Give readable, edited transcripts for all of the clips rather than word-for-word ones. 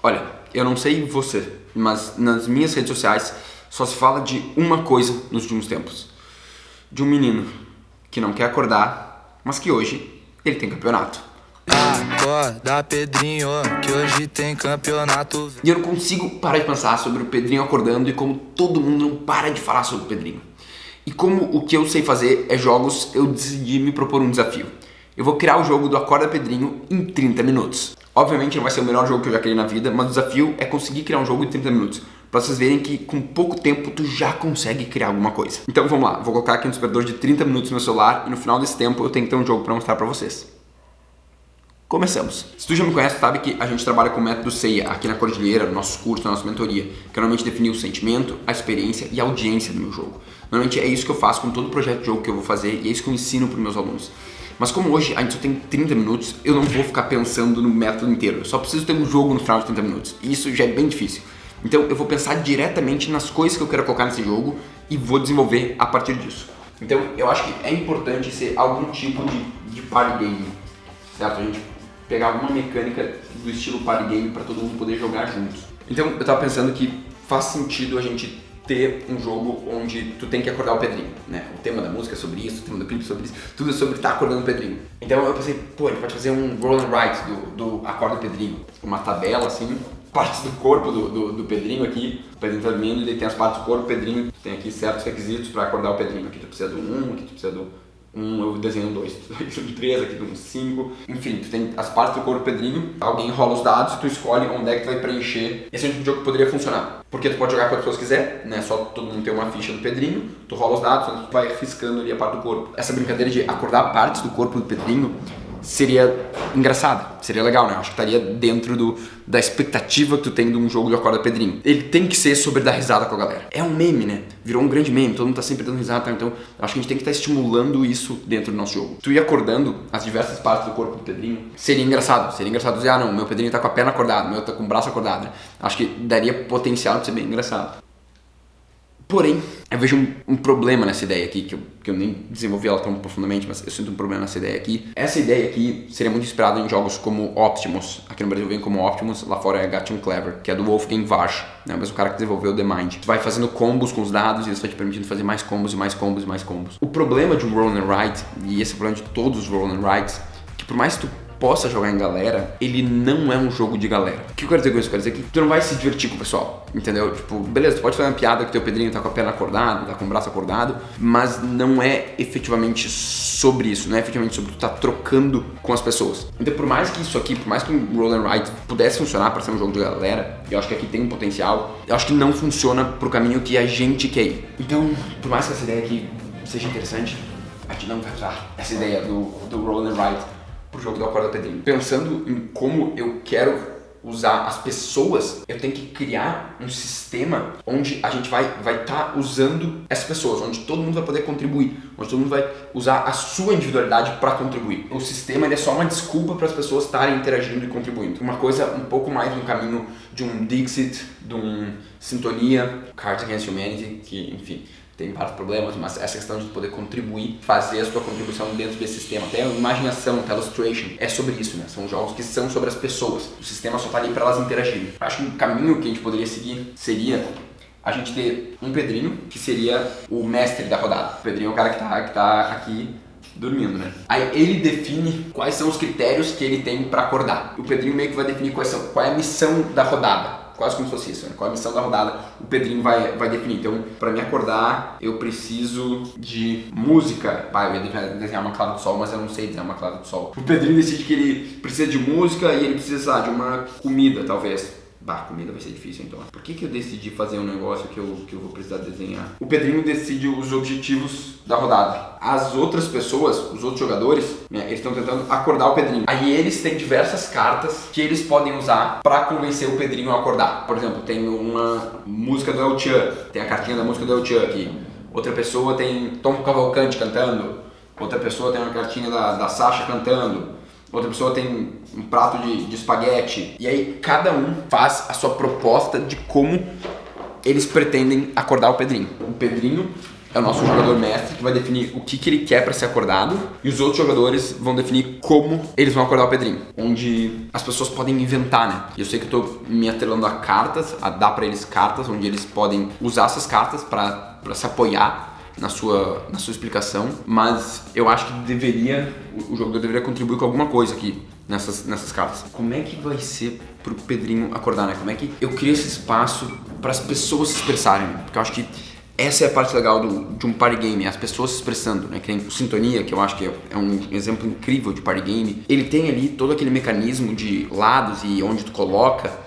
Olha, eu não sei você, mas nas minhas redes sociais só se fala de uma coisa nos últimos tempos. De um menino que não quer acordar, mas que hoje ele tem campeonato. Acorda, Pedrinho, que hoje tem campeonato. E eu não consigo parar de pensar sobre o Pedrinho acordando e como todo mundo não para de falar sobre o Pedrinho. E como o que eu sei fazer é jogos, eu decidi me propor um desafio. Eu vou criar o jogo do Acorda Pedrinho em 30 minutos. Obviamente não vai ser o melhor jogo que eu já criei na vida, mas o desafio é conseguir criar um jogo em 30 minutos. Pra vocês verem que com pouco tempo tu já consegue criar alguma coisa. Então vamos lá, vou colocar aqui um despertador de 30 minutos no meu celular e no final desse tempo eu tenho que ter um jogo pra mostrar pra vocês. Começamos. Se tu já me conhece, sabe que a gente trabalha com o método CEIA aqui na Cordilheira, no nosso curso, na nossa mentoria, que normalmente define o sentimento, a experiência e a audiência do meu jogo. Normalmente é isso que eu faço com todo projeto de jogo que eu vou fazer e é isso que eu ensino para os meus alunos. Mas como hoje a gente só tem 30 minutos, eu não vou ficar pensando no método inteiro. Eu só preciso ter um jogo no final de 30 minutos. E isso já é bem difícil. Então eu vou pensar diretamente nas coisas que eu quero colocar nesse jogo e vou desenvolver a partir disso. Então eu acho que é importante ser algum tipo de party game, certo? A gente pegar alguma mecânica do estilo party game para todo mundo poder jogar juntos. Então eu tava pensando que faz sentido a gente ter um jogo onde tu tem que acordar o Pedrinho, né? O tema da música é sobre isso, o tema do clipe é sobre isso, tudo é sobre estar acordando o Pedrinho. Então eu pensei, pô, a gente pode fazer um roll and write do Acorda o Pedrinho, uma tabela assim, partes do corpo do Pedrinho aqui, o Pedrinho tá dormindo e ele tem as partes do corpo, o Pedrinho tem aqui certos requisitos para acordar o Pedrinho. Aqui tu precisa do 1, aqui tu precisa do 1, eu desenho um 2, um 3, aqui um 5. Enfim, tu tem as partes do corpo do Pedrinho, alguém rola os dados e tu escolhe onde é que tu vai preencher. Esse é um tipo de jogo que poderia funcionar. Porque tu pode jogar quantas pessoas quiser, né? Só todo mundo tem uma ficha do Pedrinho, tu rola os dados, tu vai riscando ali a parte do corpo. Essa brincadeira de acordar partes do corpo do Pedrinho seria engraçada, seria legal, né? Acho que estaria dentro da expectativa que tu tem de um jogo de Acorda Pedrinho. Ele tem que ser sobre dar risada com a galera. É um meme, né? Virou um grande meme, todo mundo tá sempre dando risada, tá? Então acho que a gente tem que estar estimulando isso dentro do nosso jogo. Tu ir acordando as diversas partes do corpo do Pedrinho, seria engraçado dizer, ah não, meu Pedrinho tá com a perna acordada, meu tá com o braço acordado, né? Acho que daria potencial de ser bem engraçado. Porém, eu vejo um problema nessa ideia aqui, que eu nem desenvolvi ela tão profundamente, mas eu sinto um problema nessa ideia aqui. Essa ideia aqui seria muito inspirada em jogos como Optimus. Aqui no Brasil vem como Optimus, lá fora é Got 'em Clever, que é do Wolfgang Warsch, né? O mesmo cara que desenvolveu The Mind. Tu vai fazendo combos com os dados e isso vai te permitindo fazer mais combos e mais combos e mais combos. O problema de um roll and write, e esse é o problema de todos os roll and writes, que por mais que tu possa jogar em galera, ele não é um jogo de galera. O que eu quero dizer com isso? Eu quero dizer que tu não vai se divertir com o pessoal, entendeu? Tipo, beleza, tu pode fazer uma piada que teu Pedrinho tá com a perna acordada, tá com o braço acordado, mas não é efetivamente sobre isso, não é efetivamente sobre tu tá trocando com as pessoas. Então, por mais que isso aqui, por mais que um roll and write pudesse funcionar para ser um jogo de galera, eu acho que aqui tem um potencial, eu acho que não funciona pro caminho que a gente quer ir. Então, por mais que essa ideia aqui seja interessante, a gente não vai usar essa ideia do roll and write pro jogo do Acorda Pedrinho. Pensando em como eu quero usar as pessoas, eu tenho que criar um sistema onde a gente vai estar usando essas pessoas, onde todo mundo vai poder contribuir, onde todo mundo vai usar a sua individualidade para contribuir. O sistema ele é só uma desculpa para as pessoas estarem interagindo e contribuindo. Uma coisa um pouco mais no caminho de um Dixit, de um Sintonia, Cards Against Humanity, que enfim tem vários problemas, mas essa questão de poder contribuir, fazer a sua contribuição dentro desse sistema, até a imaginação, a illustration, é sobre isso, né? São jogos que são sobre as pessoas. O sistema só tá ali para elas interagirem. Acho que um caminho que a gente poderia seguir seria a gente ter um Pedrinho, que seria o mestre da rodada. O Pedrinho é o cara que tá aqui dormindo, né? Aí ele define quais são os critérios que ele tem para acordar. O Pedrinho meio que vai definir qual é a missão da rodada. Quase como se fosse isso, né? Qual é a missão da rodada, o Pedrinho vai definir. Então, pra me acordar, eu preciso de música. Eu ia desenhar uma clara do sol, mas eu não sei desenhar uma clara do sol. O Pedrinho decide que ele precisa de música e ele precisa de uma comida, talvez. Comida vai ser difícil então. Por que eu decidi fazer um negócio que eu vou precisar desenhar? O Pedrinho decide os objetivos da rodada. As outras pessoas, os outros jogadores, né, eles estão tentando acordar o Pedrinho. Aí eles têm diversas cartas que eles podem usar para convencer o Pedrinho a acordar. Por exemplo, tem uma música do El Chan, tem a cartinha da música do El Chan aqui. Outra pessoa tem Tom Cavalcante cantando. Outra pessoa tem uma cartinha da Sasha cantando. Outra pessoa tem um prato de espaguete. E aí cada um faz a sua proposta de como eles pretendem acordar o Pedrinho. O Pedrinho é o nosso jogador mestre que vai definir o que ele quer para ser acordado e os outros jogadores vão definir como eles vão acordar o Pedrinho, onde as pessoas podem inventar, né? Eu sei que eu tô me atrelando a cartas, a dar para eles cartas, onde eles podem usar essas cartas para se apoiar na sua explicação, mas eu acho que o jogador deveria contribuir com alguma coisa aqui nessas cartas. Como é que vai ser pro Pedrinho acordar, né? Como é que eu crio esse espaço para as pessoas se expressarem? Porque eu acho que essa é a parte legal de um party game, as pessoas se expressando, né? Que nem o Sintonia, que eu acho que é um exemplo incrível de party game. Ele tem ali todo aquele mecanismo de lados e onde tu coloca.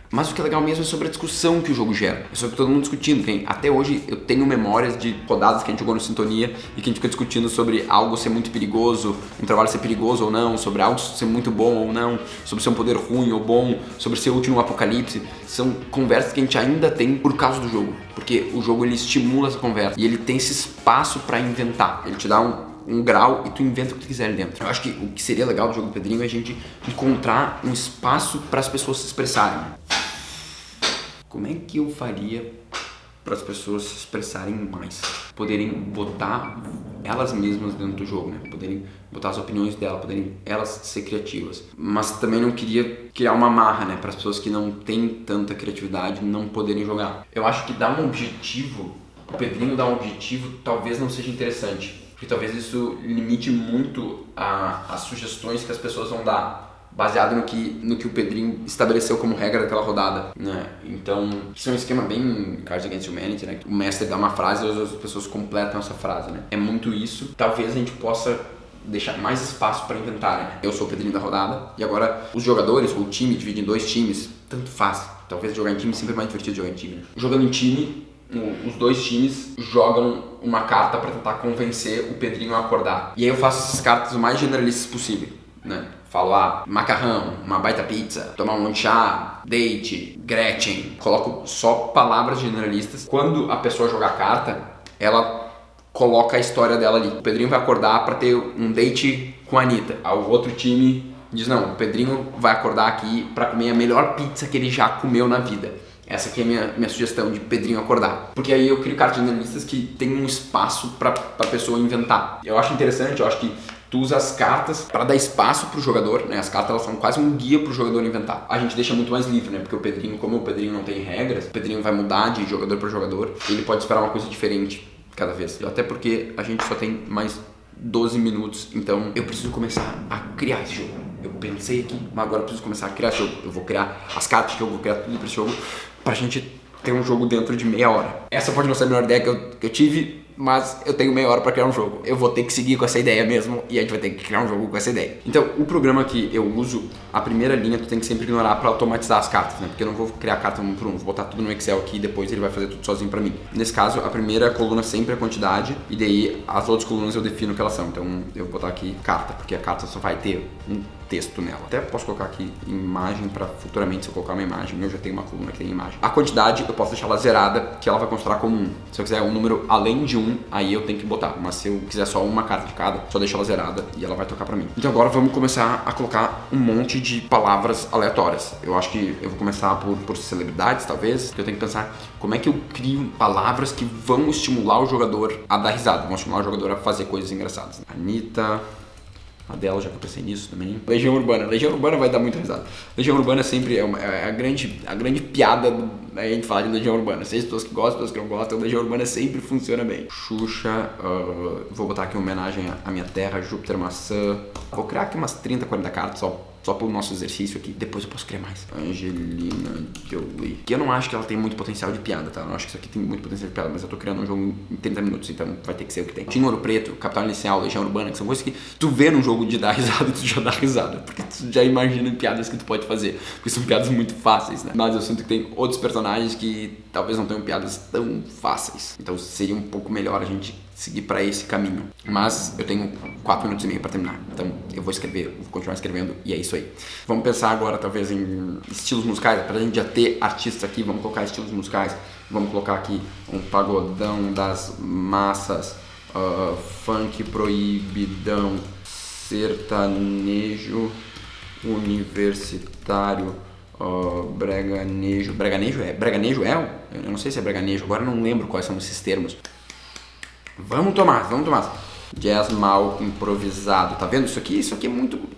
Mas o que é legal mesmo é sobre a discussão que o jogo gera. É sobre todo mundo discutindo. Até hoje eu tenho memórias de rodadas que a gente jogou no Sintonia e que a gente fica discutindo sobre algo ser muito perigoso, um trabalho ser perigoso ou não, sobre algo ser muito bom ou não, sobre ser um poder ruim ou bom, sobre ser útil no apocalipse. São conversas que a gente ainda tem por causa do jogo. Porque o jogo ele estimula essa conversa e ele tem esse espaço para inventar. Ele te dá um grau e tu inventa o que tu quiser ali dentro. Eu acho que o que seria legal do jogo do Pedrinho é a gente encontrar um espaço para as pessoas se expressarem. Como é que eu faria para as pessoas se expressarem mais? Poderem botar elas mesmas dentro do jogo, né? Poderem botar as opiniões dela, poderem elas ser criativas. Mas também não queria criar uma marra, né? Para as pessoas que não têm tanta criatividade não poderem jogar. Eu acho que dar um objetivo, o Pedrinho dar um objetivo talvez não seja interessante. Porque talvez isso limite muito as sugestões que as pessoas vão dar, baseado no que o Pedrinho estabeleceu como regra daquela rodada, né? Então, isso é um esquema bem Cards Against Humanity, né? O mestre dá uma frase e as pessoas completam essa frase, né? É muito isso. Talvez a gente possa deixar mais espaço para inventar, né? Eu sou o Pedrinho da rodada e agora os jogadores ou o time divide em 2 times, tanto faz. Talvez jogar em time sempre é mais divertido jogar em time, né? Jogando em time, os 2 times jogam uma carta para tentar convencer o Pedrinho a acordar. E aí eu faço essas cartas o mais generalistas possível, né? Falo, macarrão, uma baita pizza, tomar um chá, date, Gretchen. Coloco só palavras generalistas. Quando a pessoa jogar a carta, ela coloca a história dela ali. O Pedrinho vai acordar para ter um date com a Anitta. O outro time diz, não, o Pedrinho vai acordar aqui para comer a melhor pizza que ele já comeu na vida. Essa aqui é a minha sugestão de Pedrinho acordar. Porque aí eu crio cartas generalistas que tem um espaço para a pessoa inventar. Eu acho interessante, eu acho que tu usa as cartas para dar espaço pro jogador, né? As cartas elas são quase um guia pro jogador inventar. A gente deixa muito mais livre, né? Porque o Pedrinho, como o Pedrinho não tem regras, o Pedrinho vai mudar de jogador para jogador. Ele pode esperar uma coisa diferente cada vez. Até porque a gente só tem mais 12 minutos, então eu preciso começar a criar esse jogo. Eu pensei aqui, mas agora eu preciso começar a criar esse jogo. Eu vou criar as cartas que eu vou criar tudo para esse jogo, pra gente ter um jogo dentro de meia hora. Essa pode não ser a melhor ideia que eu tive, mas eu tenho meia hora para criar um jogo. Eu vou ter que seguir com essa ideia mesmo e a gente vai ter que criar um jogo com essa ideia. Então, o programa que eu uso, a primeira linha tu tem que sempre ignorar para automatizar as cartas, né? Porque eu não vou criar carta um por um, vou botar tudo no Excel aqui e depois ele vai fazer tudo sozinho para mim. Nesse caso, a primeira coluna sempre é a quantidade e daí as outras colunas eu defino o que elas são. Então, eu vou botar aqui carta, porque a carta só vai ter um texto nela. Até posso colocar aqui imagem para futuramente, se eu colocar uma imagem, eu já tenho uma coluna que tem imagem. A quantidade eu posso deixar ela zerada, que ela vai considerar como 1. Se eu quiser um número além de 1, aí eu tenho que botar. Mas se eu quiser só uma carta de cada, só deixo ela zerada e ela vai tocar pra mim. Então agora vamos começar a colocar um monte de palavras aleatórias. Eu acho que eu vou começar por celebridades, talvez, porque eu tenho que pensar como é que eu crio palavras que vão estimular o jogador a dar risada, vão estimular o jogador a fazer coisas engraçadas. Anitta, Adele, já que eu pensei nisso também. Legião Urbana vai dar muita risada. Legião Urbana sempre é a grande piada, a gente fala de Legião Urbana. Seja pessoas que gostam, pessoas que não gostam, Legião Urbana sempre funciona bem. Xuxa, vou botar aqui uma homenagem à minha terra, Júpiter Maçã. Vou criar aqui umas 30, 40 cartas só pelo nosso exercício aqui, depois eu posso criar mais. Angelina Jolie. Que eu não acho que ela tem muito potencial de piada, tá? Eu não acho que isso aqui tem muito potencial de piada, mas eu tô criando um jogo em 30 minutos, então vai ter que ser o que tem. Tinha Ouro Preto, Capital Inicial, Legião Urbana, que são coisas que tu vê num jogo de dar risada e tu já dá risada, porque tu já imagina piadas que tu pode fazer, porque são piadas muito fáceis, né? Mas eu sinto que tem outros personagens que talvez não tenham piadas tão fáceis, então seria um pouco melhor a gente seguir para esse caminho. Mas eu tenho 4 minutos e meio para terminar, então eu vou continuar escrevendo e é isso aí. Vamos pensar agora talvez em estilos musicais, pra gente já ter artistas aqui, vamos colocar estilos musicais, vamos colocar aqui um pagodão das massas, funk proibidão, sertanejo universitário, breganejo é? Eu não sei se é breganejo, agora eu não lembro quais são esses termos. Vamos, Tomás. Jazz mal improvisado. Tá vendo? Isso aqui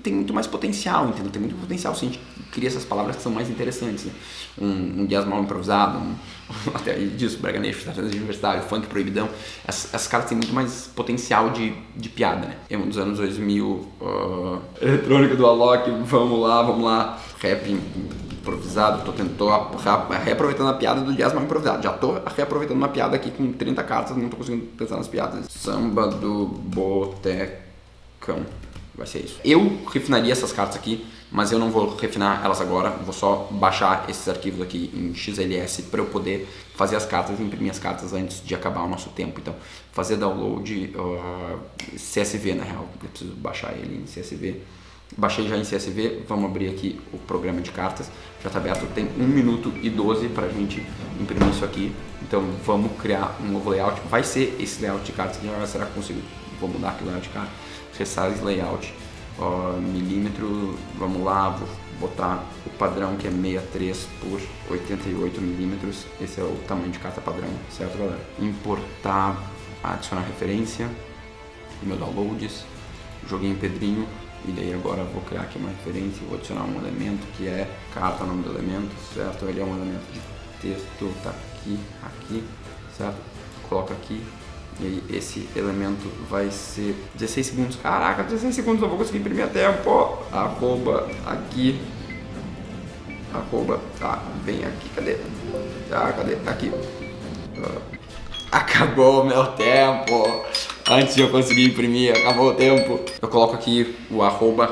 tem muito mais potencial, entendeu? Tem muito potencial se a gente cria essas palavras que são mais interessantes, né? Um jazz mal improvisado, até disso, Braganejo, Sertanejo Universitário, Funk Proibidão. Essas caras têm muito mais potencial de piada, né? É um dos anos 2000, eletrônica do Alok, vamos lá, rap improvisado, tô reaproveitando a piada do jazz mal improvisado. Já tô reaproveitando uma piada aqui com 30 cartas, não tô conseguindo pensar nas piadas. Samba do Botecão. Vai ser isso. Eu refinaria essas cartas aqui, mas eu não vou refinar elas agora. Vou só baixar esses arquivos aqui em XLS para eu poder fazer as cartas e imprimir as cartas antes de acabar o nosso tempo. Então, fazer download CSV, na real. Eu preciso baixar ele em CSV. Baixei já em CSV, vamos abrir aqui o programa de cartas, já está aberto, tem 1 minuto e 12 para a gente imprimir isso aqui, então vamos criar um novo layout, vai ser esse layout de cartas, será que consigo, vou mudar aqui o layout de cartas, resize layout, milímetro, vamos lá, vou botar o padrão que é 63 por 88 milímetros, esse é o tamanho de carta padrão, certo galera? Importar, adicionar referência, meu downloads, joguei em Pedrinho. E daí agora vou criar aqui uma referência, vou adicionar um elemento que é carta, nome do elemento, certo? Ele é um elemento de texto, tá aqui, certo? Coloca aqui, e aí esse elemento vai ser 16 segundos, caraca, 16 segundos, eu vou conseguir imprimir a tempo, aqui, tá, vem aqui, cadê? Cadê? Tá aqui. Acabou o meu tempo. Antes de eu conseguir imprimir, acabou o tempo. Eu coloco aqui o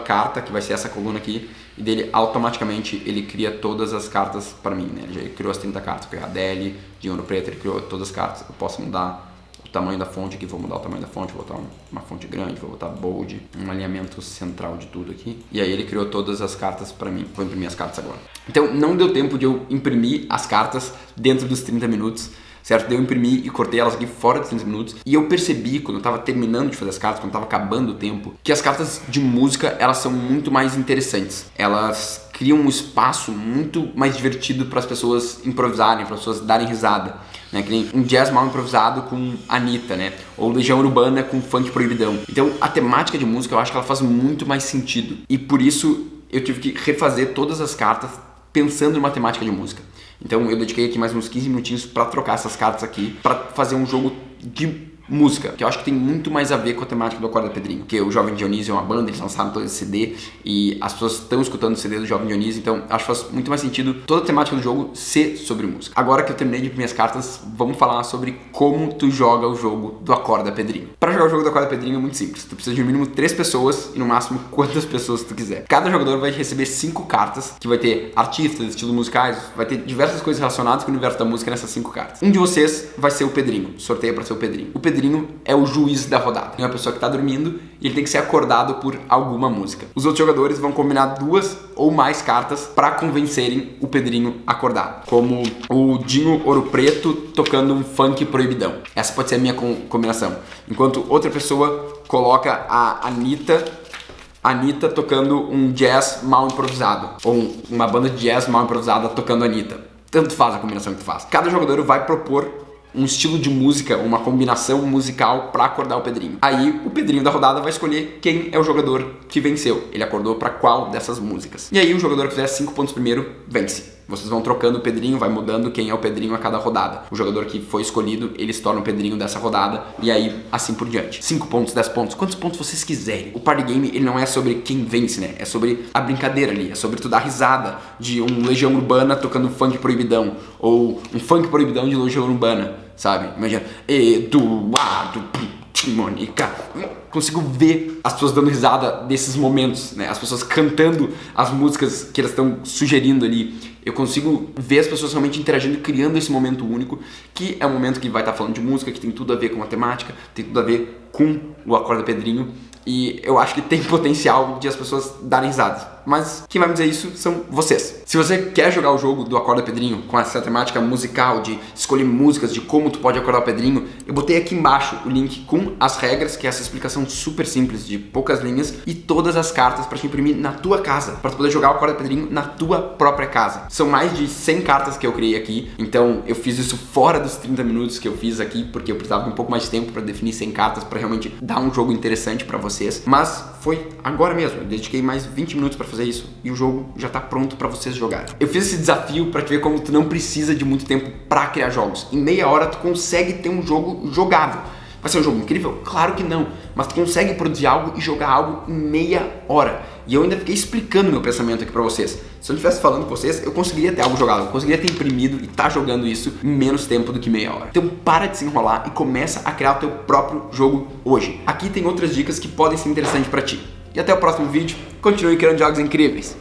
@carta, que vai ser essa coluna aqui, e dele automaticamente ele cria todas as cartas para mim, né? Ele já criou as 30 cartas, a DL, de ouro preto, ele criou todas as cartas. Eu posso mudar o tamanho da fonte aqui, vou mudar o tamanho da fonte, vou botar uma fonte grande, vou botar bold, um alinhamento central de tudo aqui. E aí ele criou todas as cartas para mim. Vou imprimir as cartas agora. Então não deu tempo de eu imprimir as cartas dentro dos 30 minutos. Certo? Daí eu imprimi e cortei elas aqui fora de 30 minutos. E eu percebi, quando eu tava terminando de fazer as cartas, quando tava acabando o tempo, que as cartas de música, elas são muito mais interessantes. Elas criam um espaço muito mais divertido para as pessoas improvisarem, para as pessoas darem risada. Né? Que nem um jazz mal improvisado com Anitta, né? Ou Legião Urbana com Funk Proibidão. Então a temática de música, eu acho que ela faz muito mais sentido. E por isso eu tive que refazer todas as cartas pensando em uma temática de música. Então eu dediquei aqui mais uns 15 minutinhos para trocar essas cartas aqui, para fazer um jogo de música, que eu acho que tem muito mais a ver com a temática do Acorda Pedrinho, porque o Jovem Dionísio é uma banda, eles lançaram todo esse CD e as pessoas estão escutando o CD do Jovem Dionísio, então acho que faz muito mais sentido toda a temática do jogo ser sobre música. Agora que eu terminei de imprimir as cartas, vamos falar sobre como tu joga o jogo do Acorda Pedrinho. Para jogar o jogo do Acorda Pedrinho é muito simples, tu precisa de no mínimo 3 pessoas e no máximo quantas pessoas tu quiser. Cada jogador vai receber 5 cartas, que vai ter artistas, estilos musicais, vai ter diversas coisas relacionadas com o universo da música nessas 5 cartas. Um de vocês vai ser o Pedrinho, sorteia para ser o Pedrinho. O Pedrinho é o juiz da rodada. É uma pessoa que está dormindo e ele tem que ser acordado por alguma música. Os outros jogadores vão combinar 2 ou mais cartas para convencerem o Pedrinho acordado. Como o Dinho Ouro Preto tocando um funk proibidão. Essa pode ser a minha combinação. Enquanto outra pessoa coloca a Anitta tocando um jazz mal improvisado. Ou uma banda de jazz mal improvisada tocando Anitta. Tanto faz a combinação que tu faz. Cada jogador vai propor um estilo de música, uma combinação musical para acordar o Pedrinho. Aí o Pedrinho da rodada vai escolher quem é o jogador que venceu. Ele acordou para qual dessas músicas. E aí o jogador que fizer 5 pontos primeiro vence. Vocês vão trocando o Pedrinho, vai mudando quem é o Pedrinho a cada rodada. O jogador que foi escolhido, ele se torna o Pedrinho dessa rodada e aí assim por diante. 5 pontos, 10 pontos, quantos pontos vocês quiserem. O party game, ele não é sobre quem vence, né? É sobre a brincadeira ali, é sobre tu dar risada de um Legião Urbana tocando funk proibidão ou um funk proibidão de Legião Urbana, sabe? Imagina, Eduardo, Mônica. Consigo ver as pessoas dando risada desses momentos, né? As pessoas cantando as músicas que elas estão sugerindo ali. Eu consigo ver as pessoas realmente interagindo e criando esse momento único, que é um momento que vai estar falando de música, que tem tudo a ver com a temática, tem tudo a ver com o Acorda Pedrinho. E eu acho que tem potencial de as pessoas darem risadas. mas quem vai me dizer isso são vocês. Se você quer jogar o jogo do Acorda Pedrinho com essa temática musical, de escolher músicas, de como tu pode acordar o Pedrinho, eu botei aqui embaixo o link com as regras, que é essa explicação super simples, de poucas linhas, e todas as cartas para te imprimir na tua casa, para tu poder jogar o Acorda Pedrinho na tua própria casa. São mais de 100 cartas que eu criei aqui, então eu fiz isso fora dos 30 minutos que eu fiz aqui, porque eu precisava de um pouco mais de tempo para definir 100 cartas, para realmente dar um jogo interessante para vocês, mas foi agora mesmo, eu dediquei mais 20 minutos para fazer isso, e o jogo já tá pronto para vocês jogarem. Eu fiz esse desafio para te ver como tu não precisa de muito tempo para criar jogos. Em meia hora tu consegue ter um jogo jogável. Vai ser um jogo incrível? Claro que não, mas tu consegue produzir algo e jogar algo em meia hora. E eu ainda fiquei explicando meu pensamento aqui pra vocês. Se eu não estivesse falando com vocês, eu conseguiria ter algo jogado, eu conseguiria ter imprimido e tá jogando isso em menos tempo do que meia hora. Então para de se enrolar e começa a criar o teu próprio jogo hoje. Aqui tem outras dicas que podem ser interessantes pra ti. E até o próximo vídeo, continue criando jogos incríveis.